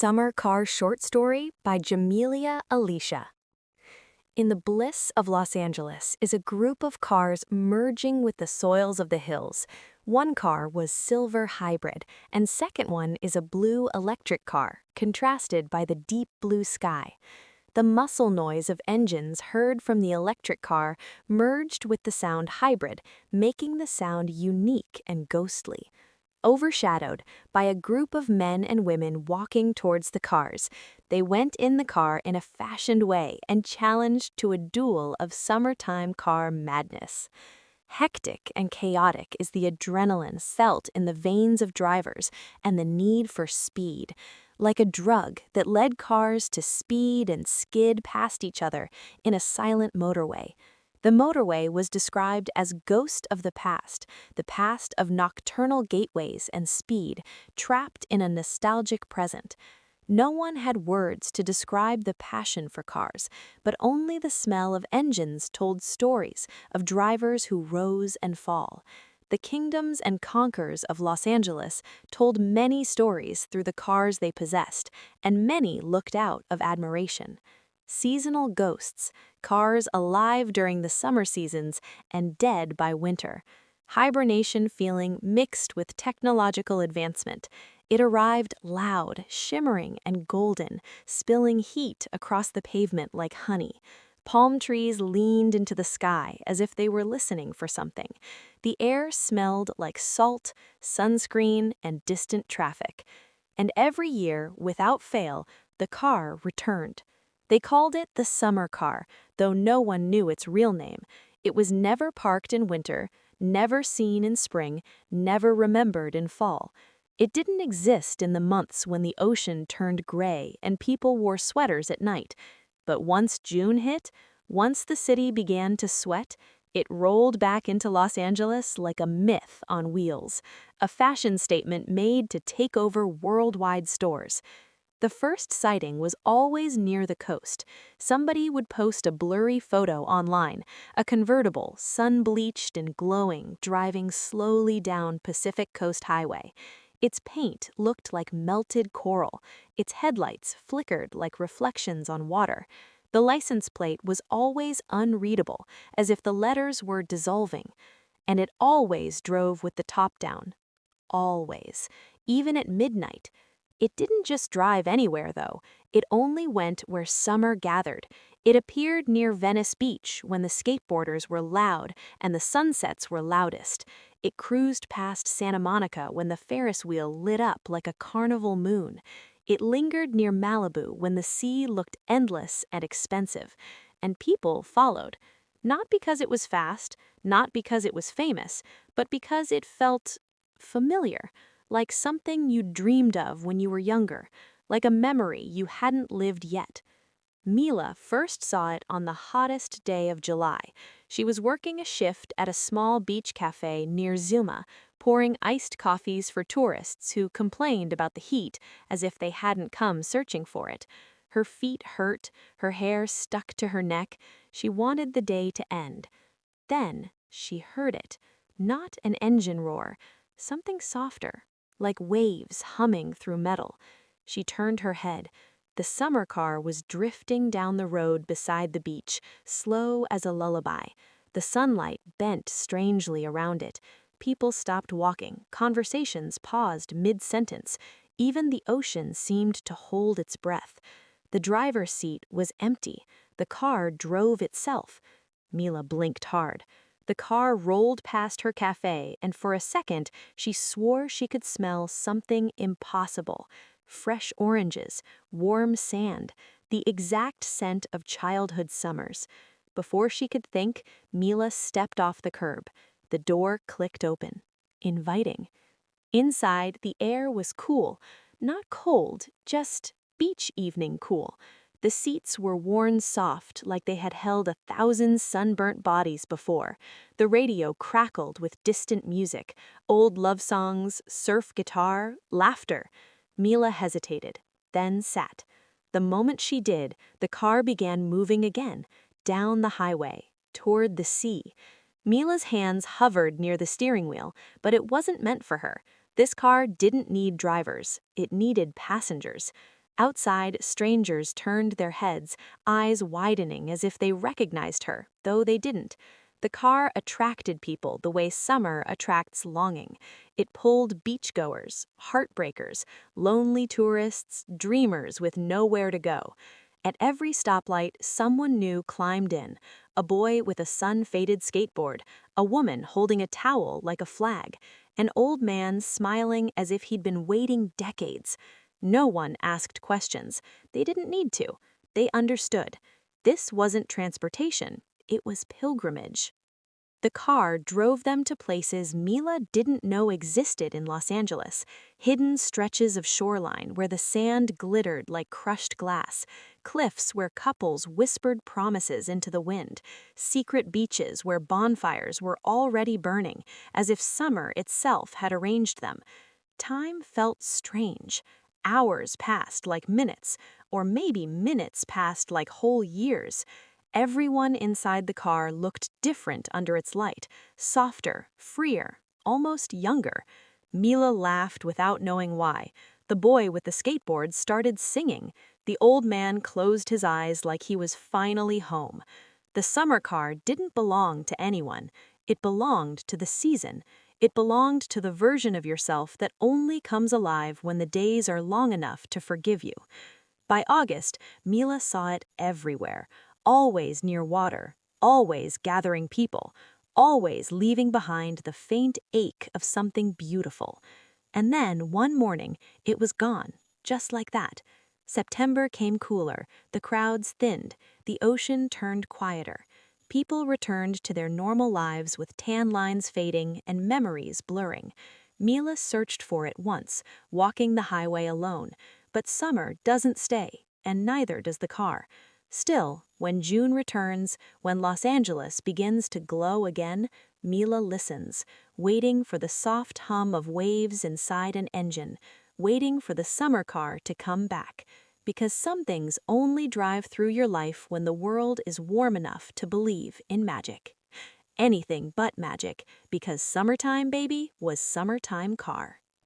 Summer Car Short Story by JameliaAlicia. In the bliss of Los Angeles is a group of cars merging with the soils of the hills. One car was silver hybrid, and second one is a blue electric car, contrasted by the deep blue sky. The muscle noise of engines heard from the electric car merged with the sound hybrid, making the sound unique and ghostly. Overshadowed by a group of men and women walking towards the cars, they went in the car in a fashioned way and challenged to a duel of summertime car madness. Hectic and chaotic is the adrenaline felt in the veins of drivers and the need for speed, like a drug that led cars to speed and skid past each other in a silent motorway. The motorway was described as ghost of the past of nocturnal gateways and speed, trapped in a nostalgic present. No one had words to describe the passion for cars, but only the smell of engines told stories of drivers who rose and fall. The kingdoms and conquerors of Los Angeles told many stories through the cars they possessed, and many looked out of admiration. Seasonal ghosts, cars alive during the summer seasons and dead by winter. Hibernation feeling mixed with technological advancement. It arrived loud, shimmering, and golden, spilling heat across the pavement like honey. Palm trees leaned into the sky as if they were listening for something. The air smelled like salt, sunscreen, and distant traffic. And every year, without fail, the car returned. They called it the summer car, though no one knew its real name. It was never parked in winter, never seen in spring, never remembered in fall. It didn't exist in the months when the ocean turned gray and people wore sweaters at night. But once June hit, once the city began to sweat, it rolled back into Los Angeles like a myth on wheels, a fashion statement made to take over worldwide stores. The first sighting was always near the coast. Somebody would post a blurry photo online, a convertible, sun-bleached and glowing, driving slowly down Pacific Coast Highway. Its paint looked like melted coral. Its headlights flickered like reflections on water. The license plate was always unreadable, as if the letters were dissolving. And it always drove with the top down. Always. Even at midnight. It didn't just drive anywhere, though. It only went where summer gathered. It appeared near Venice Beach when the skateboarders were loud and the sunsets were loudest. It cruised past Santa Monica when the Ferris wheel lit up like a carnival moon. It lingered near Malibu when the sea looked endless and expensive. And people followed. Not because it was fast, not because it was famous, but because it felt familiar. Like something you dreamed of when you were younger, like a memory you hadn't lived yet. Mila first saw it on the hottest day of July. She was working a shift at a small beach cafe near Zuma, pouring iced coffees for tourists who complained about the heat as if they hadn't come searching for it. Her feet hurt, her hair stuck to her neck. She wanted the day to end. Then she heard it, not an engine roar, something softer. Like waves humming through metal. She turned her head. The summer car was drifting down the road beside the beach, slow as a lullaby. The sunlight bent strangely around it. People stopped walking. Conversations paused mid-sentence. Even the ocean seemed to hold its breath. The driver's seat was empty. The car drove itself. Mila blinked hard. The car rolled past her cafe, and for a second, she swore she could smell something impossible. Fresh oranges, warm sand, the exact scent of childhood summers. Before she could think, Mila stepped off the curb. The door clicked open. Inviting. Inside, the air was cool. Not cold, just beach evening cool. The seats were worn soft like they had held 1,000 sunburnt bodies before. The radio crackled with distant music, old love songs, surf guitar, laughter. Mila hesitated, then sat. The moment she did, the car began moving again, down the highway, toward the sea. Mila's hands hovered near the steering wheel, but it wasn't meant for her. This car didn't need drivers, it needed passengers. Outside, strangers turned their heads, eyes widening as if they recognized her, though they didn't. The car attracted people the way summer attracts longing. It pulled beachgoers, heartbreakers, lonely tourists, dreamers with nowhere to go. At every stoplight, someone new climbed in, a boy with a sun-faded skateboard, a woman holding a towel like a flag, an old man smiling as if he'd been waiting decades. No one asked questions. They didn't need to. They understood. This wasn't transportation. It was pilgrimage. The car drove them to places Mila didn't know existed in Los Angeles, hidden stretches of shoreline where the sand glittered like crushed glass, cliffs where couples whispered promises into the wind, secret beaches where bonfires were already burning, as if summer itself had arranged them. Time felt strange. Hours passed like minutes, or maybe minutes passed like whole years. Everyone inside the car looked different under its light, softer, freer, almost younger. Mila laughed without knowing why. The boy with the skateboard started singing. The old man closed his eyes like he was finally home. The summer car didn't belong to anyone. It belonged to the season. It belonged to the version of yourself that only comes alive when the days are long enough to forgive you. By August, Mila saw it everywhere. Always near water, always gathering people, always leaving behind the faint ache of something beautiful. And then, one morning, it was gone, just like that. September came cooler, the crowds thinned, the ocean turned quieter. People returned to their normal lives with tan lines fading and memories blurring. Mila searched for it once, walking the highway alone. But summer doesn't stay, and neither does the car. Still, when June returns, when Los Angeles begins to glow again, Mila listens, waiting for the soft hum of waves inside an engine, waiting for the summer car to come back. Because some things only drive through your life when the world is warm enough to believe in magic. Anything but magic, because Summertime Baby was Summertime Car.